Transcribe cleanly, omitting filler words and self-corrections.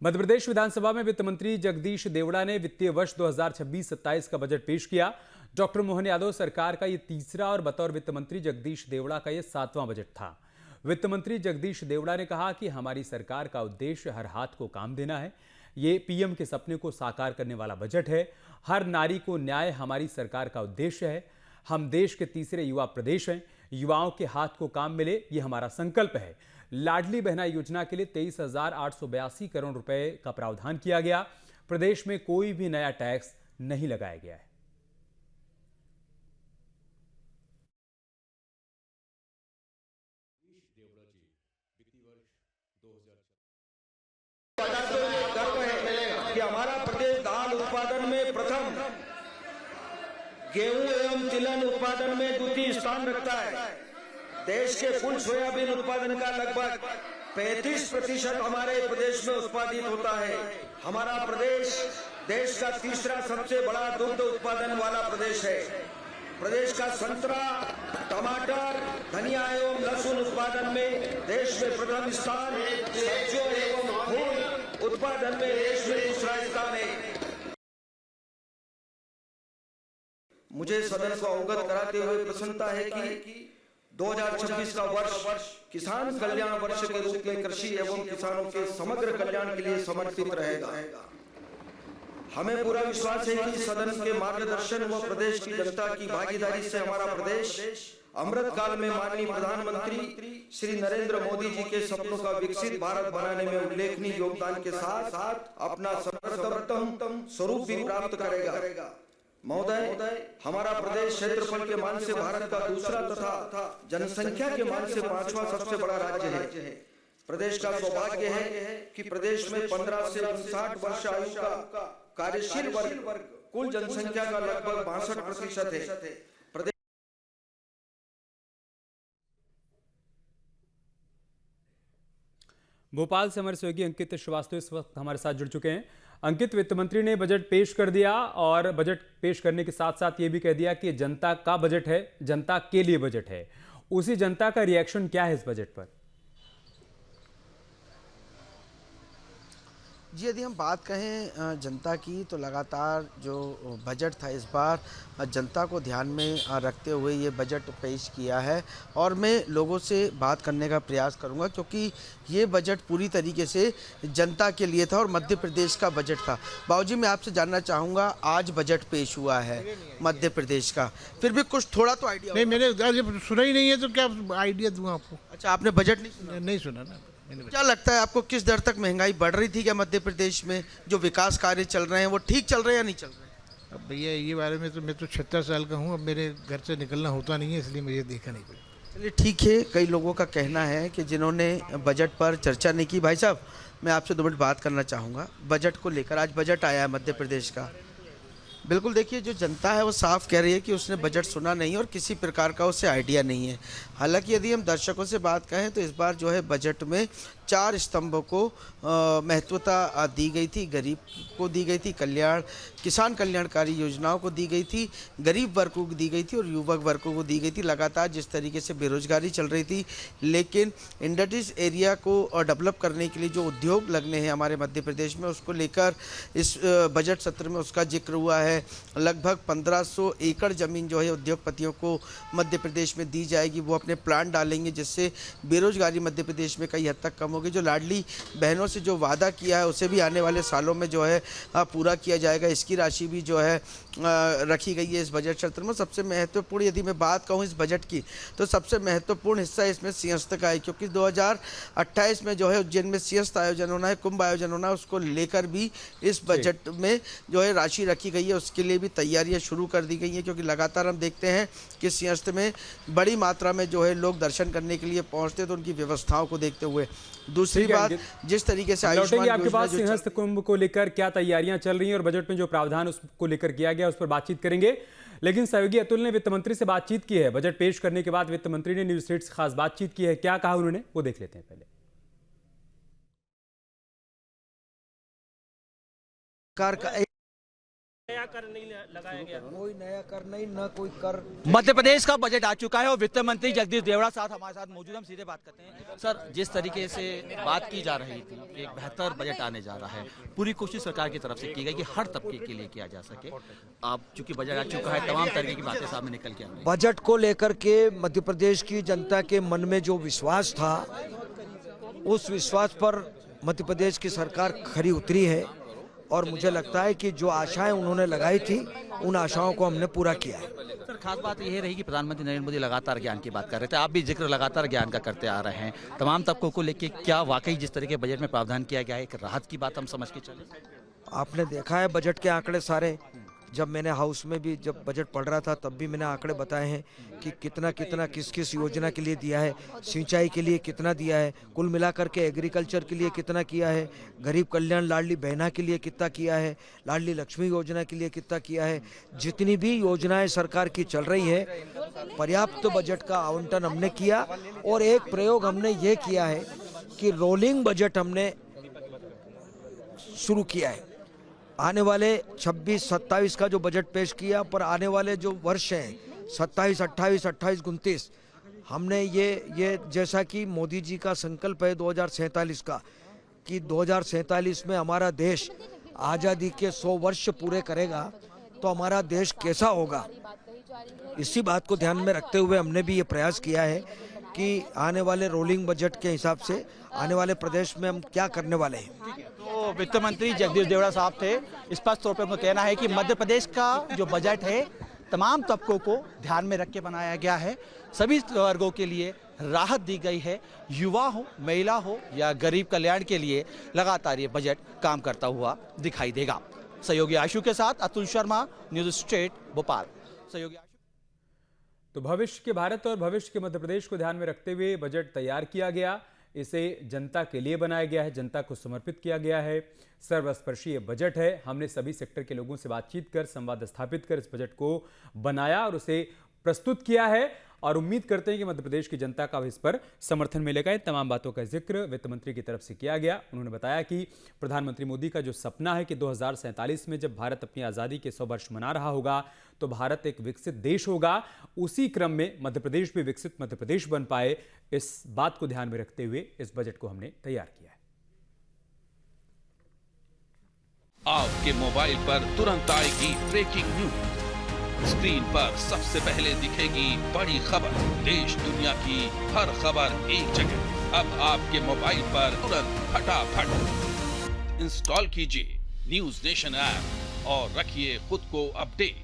मध्य प्रदेश विधानसभा में वित्त मंत्री जगदीश देवड़ा ने वित्तीय वर्ष 2026-27 का बजट पेश किया। डॉक्टर मोहन यादव सरकार का ये तीसरा और बतौर वित्त मंत्री जगदीश देवड़ा का ये 7वां बजट था। वित्त मंत्री जगदीश देवड़ा ने कहा कि हमारी सरकार का उद्देश्य हर हाथ को काम देना है। ये पीएम के सपने को साकार करने वाला बजट है। हर नारी को न्याय हमारी सरकार का उद्देश्य है। हम देश के तीसरे युवा प्रदेश हैं। युवाओं के हाथ को काम मिले, ये हमारा संकल्प है। लाडली बहना योजना के लिए 23,882 करोड़ रुपए का प्रावधान किया गया। प्रदेश में कोई भी नया टैक्स नहीं लगाया गया है। गर्व है कि हमारा प्रदेश दाल उत्पादन में प्रथम, गेहूं एवं तिलहन उत्पादन में द्वितीय स्थान रखता है। देश के कुल सोयाबीन उत्पादन का लगभग 35% हमारे प्रदेश में उत्पादित होता है। हमारा प्रदेश देश का तीसरा सबसे बड़ा दुग्ध उत्पादन वाला प्रदेश है। प्रदेश का संतरा, टमाटर, धनिया एवं लहसुन उत्पादन में देश में प्रथम स्थान, सब्जियों एवं फूल उत्पादन में देश में दूसरा स्थान है। मुझे सदन को अवगत कराते हुए प्रसन्नता है कि 2026 का वर्ष किसान कल्याण वर्ष के रूप में कृषि एवं किसानों के समग्र कल्याण के लिए समर्पित रहेगा। हमें पूरा विश्वास है कि सदन के मार्गदर्शन व प्रदेश की जनता की भागीदारी से हमारा प्रदेश अमृत काल में माननीय प्रधानमंत्री श्री नरेंद्र मोदी जी के सपनों का विकसित भारत बनाने में उल्लेखनीय योगदान के साथ साथ अपना सर्वोत्तम स्वरूप भी प्राप्त करेगा। महोदय, हमारा प्रदेश क्षेत्रफल के मान से भारत का दूसरा तथा जनसंख्या के मान से 5वां सबसे बड़ा राज्य है। प्रदेश का सौभाग्य है कि प्रदेश में 15 से 59 वर्ष आयु का कार्यशील वर्ग कुल जनसंख्या का लगभग 62% है। भोपाल से हमारे सहयोगी अंकित श्रीवास्तव इस वक्त हमारे साथ जुड़ चुके हैं। अंकित, वित्त मंत्री ने बजट पेश कर दिया और बजट पेश करने के साथ साथ ये भी कह दिया कि जनता का बजट है, जनता के लिए बजट है। उसी जनता का रिएक्शन क्या है इस बजट पर? जी, यदि हम बात कहें जनता की, तो लगातार जो बजट था इस बार जनता को ध्यान में रखते हुए ये बजट पेश किया है। और मैं लोगों से बात करने का प्रयास करूंगा क्योंकि ये बजट पूरी तरीके से जनता के लिए था और मध्य प्रदेश का बजट था। बाबूजी, मैं आपसे जानना चाहूँगा, आज बजट पेश हुआ है मध्य प्रदेश का, फिर भी कुछ थोड़ा तो आइडिया? नहीं, मैंने सुना ही नहीं है तो क्या आइडिया दूँ आपको? अच्छा, आपने बजट नहीं सुना? नहीं सुना ना। क्या लगता है आपको, किस दर तक महंगाई बढ़ रही थी क्या मध्य प्रदेश में? जो विकास कार्य चल रहे हैं वो ठीक चल रहे हैं या नहीं चल रहे हैं? अब भैया ये बारे में तो मैं तो 76 साल का हूँ, अब मेरे घर से निकलना होता नहीं है, इसलिए मुझे देखा नहीं पड़ा। चलिए ठीक है, कई लोगों का कहना है कि जिन्होंने बजट पर चर्चा नहीं की। भाई साहब, मैं आपसे 2 मिनट बात करना चाहूँगा बजट को लेकर। आज बजट आया है मध्य प्रदेश का। बिल्कुल, देखिए, जो जनता है वो साफ कह रही है कि उसने बजट सुना नहीं और किसी प्रकार का उसे आइडिया नहीं है। हालांकि यदि हम दर्शकों से बात कहें तो इस बार जो है बजट में 4 स्तंभों को महत्वता दी गई थी। गरीब को दी गई थी कल्याण, किसान कल्याणकारी योजनाओं को दी गई थी, गरीब वर्गों को दी गई थी और युवक वर्गों को दी गई थी। लगातार जिस तरीके से बेरोजगारी चल रही थी, लेकिन इंडस्ट्रीज एरिया को डेवलप करने के लिए जो उद्योग लगने हैं हमारे मध्य प्रदेश में, उसको लेकर इस बजट सत्र में उसका जिक्र हुआ है। लगभग 1500 एकड़ ज़मीन जो है उद्योगपतियों को मध्य प्रदेश में दी जाएगी। वो अपने प्लांट डालेंगे, जिससे बेरोजगारी मध्य प्रदेश में कई हद तक कम होगी। जो लाडली बहनों से जो वादा किया है उसे भी आने वाले सालों में जो है पूरा किया जाएगा। इसकी राशि भी जो है रखी गई है इस बजट सत्र में। सबसे महत्वपूर्ण यदि मैं बात कहूँ इस बजट की, तो सबसे महत्वपूर्ण हिस्सा इसमें सिंहस्थ का है, क्योंकि 2028 में जो है उज्जैन में सिंहस्थ आयोजन होना है, कुंभ आयोजन होना है। उसको लेकर भी इस बजट में जो है राशि रखी गई है। उसके लिए भी तैयारियां शुरू कर दी गई हैं, क्योंकि लगातार हम देखते हैं कि सिंहस्थ में बड़ी मात्रा में जो है लोग दर्शन करने के लिए पहुंचते हैं, तो उनकी व्यवस्थाओं को देखते हुए। दूसरी बात, जिस तरीके से लौटेंगे आपके पास सिंहस्थ कुंभ को लेकर क्या तैयारियां चल रही हैं और बजट में जो प्रावधान उसको लेकर किया गया उस पर बातचीत करेंगे। लेकिन सहयोगी अतुल ने वित्त मंत्री से बातचीत की है। बजट पेश करने के बाद वित्त मंत्री ने न्यूज 8 से खास बातचीत की है। क्या कहा उन्होंने, वो देख लेते हैं पहले। कार का नया कर नहीं लगाया गया। कोई नया कर नहीं, न कोई कर। मध्य प्रदेश का बजट आ चुका है और वित्त मंत्री जगदीश देवड़ा साथ हमारे साथ मौजूद, हम सीधे बात करते हैं। सर, जिस तरीके से बात की जा रही थी, एक बेहतर बजट आने जा रहा है, पूरी कोशिश सरकार की तरफ से की गई कि हर तबके के लिए किया जा सके। अब चूंकि बजट आ चुका है, तमाम तरीके की बातें सामने निकल के आ रही हैं। बजट को लेकर के मध्य प्रदेश की जनता के मन में जो विश्वास था, उस विश्वास पर मध्य प्रदेश की सरकार खरी उतरी है और मुझे लगता है कि जो आशाएं उन्होंने लगाई थी, उन आशाओं को हमने पूरा किया है। सर, खास बात यह रही कि प्रधानमंत्री नरेंद्र मोदी लगातार ज्ञान की बात कर रहे थे, आप भी जिक्र लगातार ज्ञान का करते आ रहे हैं। तमाम तबकों को लेकर क्या वाकई जिस तरह के बजट में प्रावधान किया गया है, एक राहत की बात हम समझ के चले? आपने देखा है बजट के आंकड़े सारे, जब मैंने हाउस में भी जब बजट पढ़ रहा था तब भी मैंने आंकड़े बताए हैं कि कितना कितना किस किस योजना के लिए दिया है, सिंचाई के लिए कितना दिया है, कुल मिलाकर के एग्रीकल्चर के लिए कितना किया है, गरीब कल्याण लाडली बहना के लिए कितना किया है, लाडली लक्ष्मी योजना के लिए कितना किया है। जितनी भी योजनाएं सरकार की चल रही है, पर्याप्त बजट का आवंटन हमने किया। और एक प्रयोग हमने ये किया है कि रोलिंग बजट हमने शुरू किया है। आने वाले 26-27 का जो बजट पेश किया, पर आने वाले जो वर्ष हैं 27, 28, 29, हमने ये जैसा कि मोदी जी का संकल्प है 2047 का, कि 2047 में हमारा देश आज़ादी के 100 वर्ष पूरे करेगा, तो हमारा देश कैसा होगा, इसी बात को ध्यान में रखते हुए हमने भी ये प्रयास किया है कि आने वाले रोलिंग बजट के हिसाब से आने वाले प्रदेश में हम क्या करने वाले हैं। तो वित्त मंत्री जगदीश देवड़ा साहब थे, स्पष्ट तौर पर उनका कहना है कि मध्य प्रदेश का जो बजट है तमाम तबकों को ध्यान में रख के बनाया गया है, सभी वर्गों के लिए राहत दी गई है। युवा हो, महिला हो या गरीब कल्याण के लिए लगातार ये बजट काम करता हुआ दिखाई देगा। सहयोगी आशु के साथ अतुल शर्मा, न्यूज स्टेट, भोपाल। सहयोगी आशु। तो भविष्य के भारत और भविष्य के मध्य प्रदेश को ध्यान में रखते हुए बजट तैयार किया गया। इसे जनता के लिए बनाया गया है, जनता को समर्पित किया गया है। सर्वस्पर्शी बजट है। हमने सभी सेक्टर के लोगों से बातचीत कर, संवाद स्थापित कर इस बजट को बनाया और उसे प्रस्तुत किया है और उम्मीद करते हैं कि मध्य प्रदेश की जनता का इस पर समर्थन मिलेगा। इन तमाम बातों का जिक्र वित्त मंत्री की तरफ से किया गया। उन्होंने बताया कि प्रधानमंत्री मोदी का जो सपना है कि 2047 में जब भारत अपनी आज़ादी के 100 वर्ष मना रहा होगा तो भारत एक विकसित देश होगा, उसी क्रम में मध्य प्रदेश भी विकसित मध्य प्रदेश बन पाए, इस बात को ध्यान में रखते हुए इस बजट को हमने तैयार किया है। आपके मोबाइल पर तुरंत आएगी ब्रेकिंग न्यूज, स्क्रीन पर सबसे पहले दिखेगी बड़ी खबर, देश दुनिया की हर खबर एक जगह। अब आपके मोबाइल पर तुरंत फटाफट इंस्टॉल कीजिए न्यूज नेशन ऐप और रखिए खुद को अपडेट।